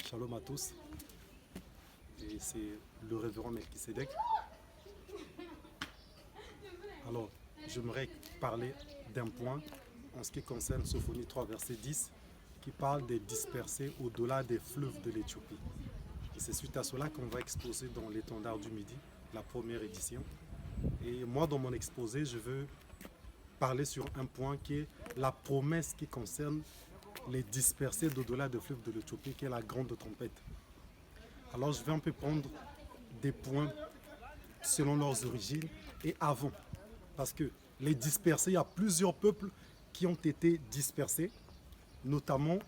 Shalom à tous. Et c'est le révérend Melchisedec. Alors, j'aimerais parler d'un point en ce qui concerne Sophonie 3, verset 10, qui parle des dispersés au-delà des fleuves de l'Éthiopie. Et c'est suite à cela qu'on va exposer dans l'étendard du Midi, la première édition. Et moi, dans mon exposé, je veux parler sur un point qui est la promesse qui concerne les dispersés d'au-delà des fleuves de l'Éthiopie, qui est la grande tempête. Alors, je vais un peu prendre des points selon leurs origines et avant. Parce que les dispersés, il y a plusieurs peuples qui ont été dispersés. Notamment,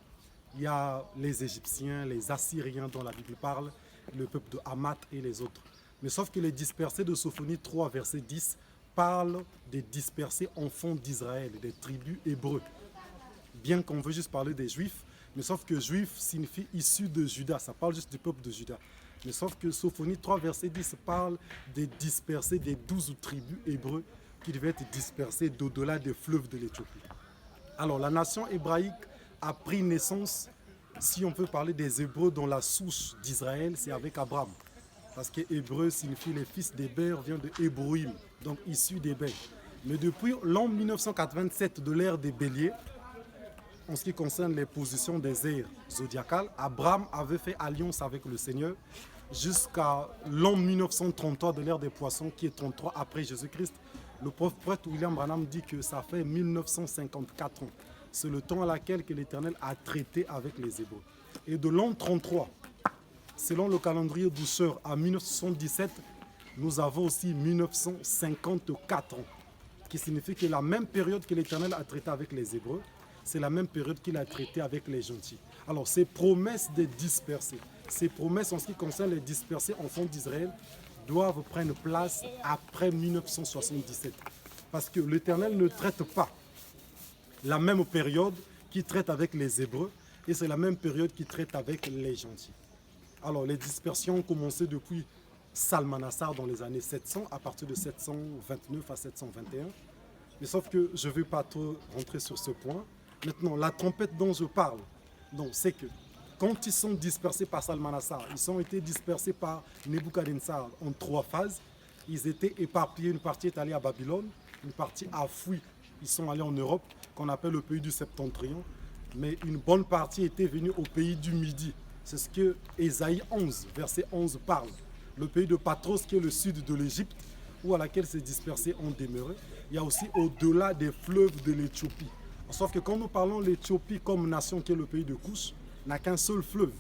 il y a les Égyptiens, les Assyriens dont la Bible parle, le peuple de Hamath et les autres. Mais sauf que les dispersés de Sophonie 3, verset 10, parlent des dispersés enfants d'Israël, des tribus hébreux. Bien qu'on veut juste parler des Juifs, mais sauf que Juif signifie issu de Juda, ça parle juste du peuple de Juda. Mais sauf que Sophonie 3, verset 10 parle des dispersés des 12 tribus hébreux qui devaient être dispersés d'au-delà des fleuves de l'Éthiopie. Alors la nation hébraïque a pris naissance, si on peut parler des Hébreux dont la souche d'Israël, c'est avec Abraham. Parce que hébreu signifie les fils d'Héber, vient de Hébroïm, donc issus d'Héber. Mais depuis l'an 1987 de l'ère des béliers, en ce qui concerne les positions des ères zodiacales, Abraham avait fait alliance avec le Seigneur jusqu'à l'an 1933 de l'ère des poissons, qui est 33 après Jésus-Christ. Le prophète William Branham dit que ça fait 1954 ans. C'est le temps à laquelle que l'Éternel a traité avec les Hébreux. Et de l'an 33, selon le calendrier douceur, à 1977, nous avons aussi 1954 ans, qui signifie que la même période que l'Éternel a traité avec les Hébreux, c'est la même période qu'il a traité avec les gentils. Alors, ces promesses de dispersés, ces promesses en ce qui concerne les dispersés enfants d'Israël, doivent prendre place après 1977. Parce que l'Éternel ne traite pas la même période qu'il traite avec les Hébreux, et c'est la même période qu'il traite avec les gentils. Alors, les dispersions ont commencé depuis Salmanassar dans les années 700, à partir de 729 à 721. Mais sauf que je ne vais pas trop rentrer sur ce point. Maintenant, la tempête dont je parle, c'est que quand ils sont dispersés par Salmanassar, ils ont été dispersés par Nebuchadnezzar en 3 phases. Ils étaient éparpillés, une partie est allée à Babylone, une partie a fui, ils sont allés en Europe, qu'on appelle le pays du Septentrion, mais une bonne partie était venue au pays du Midi. C'est ce que Ésaïe 11, verset 11 parle. Le pays de Patros, qui est le sud de l'Égypte, où à laquelle ces dispersés ont demeuré. Il y a aussi au-delà des fleuves de l'Éthiopie. Sauf que quand nous parlons de l'Éthiopie comme nation, qui est le pays de Couche, n'a qu'un seul fleuve,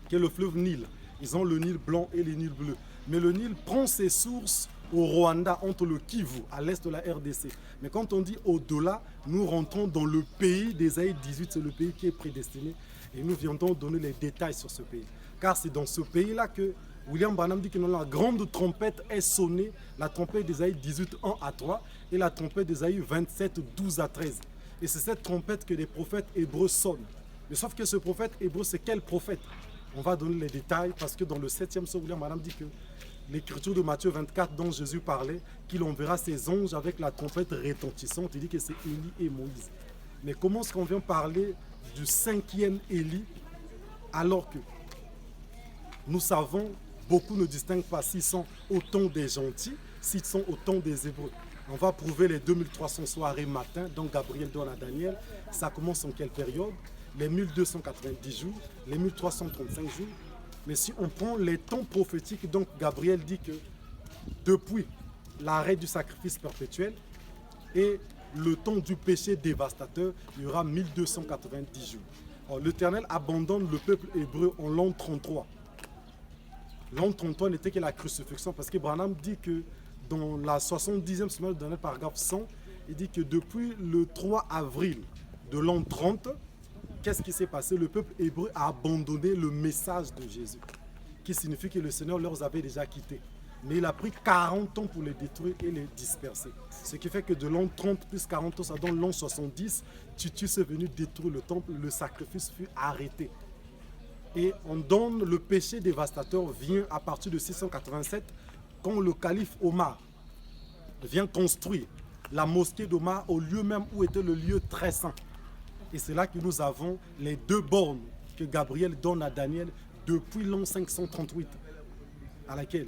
qui est le fleuve Nil. Ils ont le Nil blanc et le Nil bleu. Mais le Nil prend ses sources au Rwanda, entre le Kivu, à l'est de la RDC. Mais quand on dit au-delà, nous rentrons dans le pays d'Ésaïe 18, c'est le pays qui est prédestiné. Et nous viendrons donner les détails sur ce pays. Car c'est dans ce pays-là que William Branham dit que la grande trompette est sonnée, la trompette d'Ésaïe 18, 1 à 3, et la trompette d'Ésaïe 27, 12 à 13. Et c'est cette trompette que les prophètes hébreux sonnent. Mais sauf que ce prophète hébreu, c'est quel prophète? On va donner les détails parce que dans le 7e psaume, William Branham dit que l'écriture de Matthieu 24 dont Jésus parlait, qu'il enverra ses anges avec la trompette retentissante, il dit que c'est Élie et Moïse. Mais comment est-ce qu'on vient parler du 5e Élie alors que nous savons, beaucoup ne distinguent pas s'ils sont au temps des gentils, s'ils sont au temps des Hébreux. On va prouver les 2300 soirées matin, donc Gabriel donne à Daniel. Ça commence en quelle période? Les 1290 jours, les 1335 jours. Mais si on prend les temps prophétiques, donc Gabriel dit que depuis l'arrêt du sacrifice perpétuel et le temps du péché dévastateur, il y aura 1290 jours. L'Éternel abandonne le peuple hébreu en l'an 33. L'an 33 n'était que la crucifixion, parce que Branham dit que dans la 70e semaine de paragraphe 100, il dit que depuis le 3 avril de l'an 30, qu'est-ce qui s'est passé? Le peuple hébreu a abandonné le message de Jésus, qui signifie que le Seigneur leur avait déjà quittés. Mais il a pris 40 ans pour les détruire et les disperser. Ce qui fait que de l'an 30 plus 40 ans, ça donne l'an 70, Titus est venu détruire le temple, le sacrifice fut arrêté. Et on donne le péché dévastateur vient à partir de 687, quand le calife Omar vient construire la mosquée d'Omar au lieu même où était le lieu très saint. Et c'est là que nous avons les 2 bornes que Gabriel donne à Daniel depuis l'an 538, à laquelle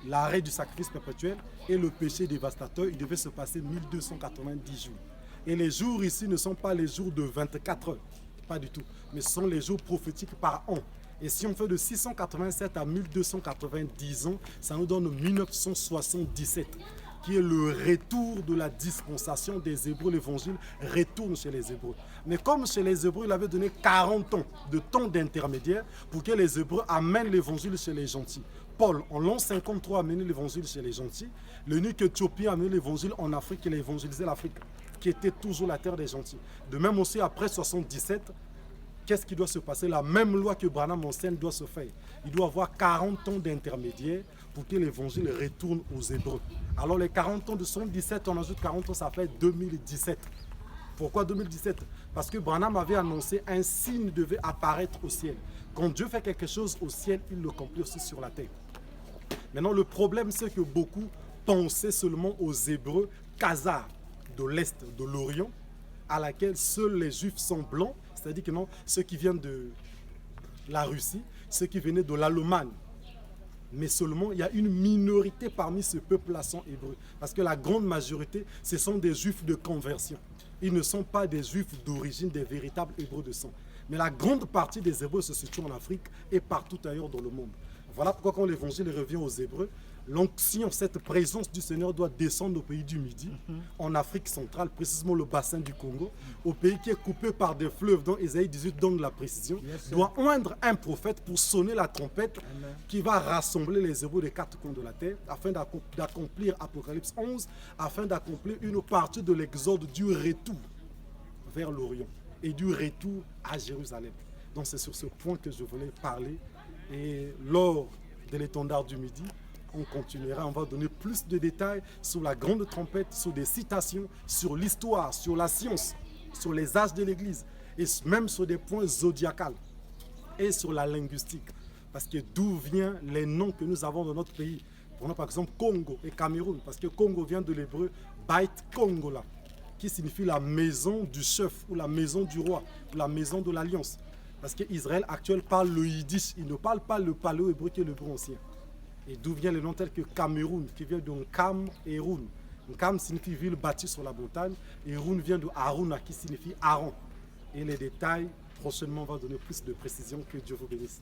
l'arrêt du sacrifice perpétuel et le péché dévastateur, il devait se passer 1290 jours. Et les jours ici ne sont pas les jours de 24 heures, pas du tout, mais ce sont les jours prophétiques par an. Et si on fait de 687 à 1290 ans, ça nous donne 1977, qui est le retour de la dispensation des Hébreux. L'évangile retourne chez les Hébreux. Mais comme chez les Hébreux, il avait donné 40 ans de temps d'intermédiaire pour que les Hébreux amènent l'évangile chez les gentils. Paul, en l'an 53, a amené l'évangile chez les gentils. L'eunuque éthiopien a amené l'évangile en Afrique. Il a évangélisé l'Afrique, qui était toujours la terre des gentils. De même aussi, après 77, qu'est-ce qui doit se passer? La même loi que Branham enseigne doit se faire. Il doit avoir 40 ans d'intermédiaire pour que l'évangile retourne aux Hébreux. Alors les 40 ans de 77, on ajoute 40 ans, ça fait 2017. Pourquoi 2017? Parce que Branham avait annoncé un signe devait apparaître au ciel. Quand Dieu fait quelque chose au ciel, il l'accomplit aussi sur la terre. Maintenant, le problème, c'est que beaucoup pensaient seulement aux Hébreux khazars de l'Est, de l'Orient, à laquelle seuls les Juifs sont blancs, c'est-à-dire que non, ceux qui viennent de la Russie, ceux qui venaient de l'Allemagne. Mais seulement, il y a une minorité parmi ce peuple-là sont hébreux. Parce que la grande majorité, ce sont des Juifs de conversion. Ils ne sont pas des Juifs d'origine, des véritables Hébreux de sang. Mais la grande partie des Hébreux se situe en Afrique et partout ailleurs dans le monde. Voilà pourquoi quand l'évangile revient aux Hébreux, l'onction, cette présence du Seigneur doit descendre au pays du Midi, en Afrique centrale, précisément le bassin du Congo, au pays qui est coupé par des fleuves dont Ésaïe 18 donne la précision, doit oindre un prophète pour sonner la trompette qui va rassembler les Hébreux des quatre coins de la terre, afin d'accomplir Apocalypse 11, afin d'accomplir une partie de l'exode du retour vers l'Orient et du retour à Jérusalem. Donc c'est sur ce point que je voulais parler. Et lors de l'étendard du Midi, on continuera, on va donner plus de détails sur la grande trompette, sur des citations, sur l'histoire, sur la science, sur les âges de l'Église, et même sur des points zodiacaux, et sur la linguistique. Parce que d'où viennent les noms que nous avons dans notre pays? Prenons par exemple Congo et Cameroun, parce que Congo vient de l'hébreu Bait Kongola, qui signifie la maison du chef, ou la maison du roi, ou la maison de l'alliance. Parce qu'Israël actuel parle le yiddish, il ne parle pas le paléo-hébreu qui est l'hébreu ancien. Et d'où vient le nom tel que Cameroun, qui vient de Nkam et Roun. Nkam signifie ville bâtie sur la montagne, et Roun vient de Haruna, qui signifie Aaron. Et les détails, prochainement, on va donner plus de précision. Que Dieu vous bénisse.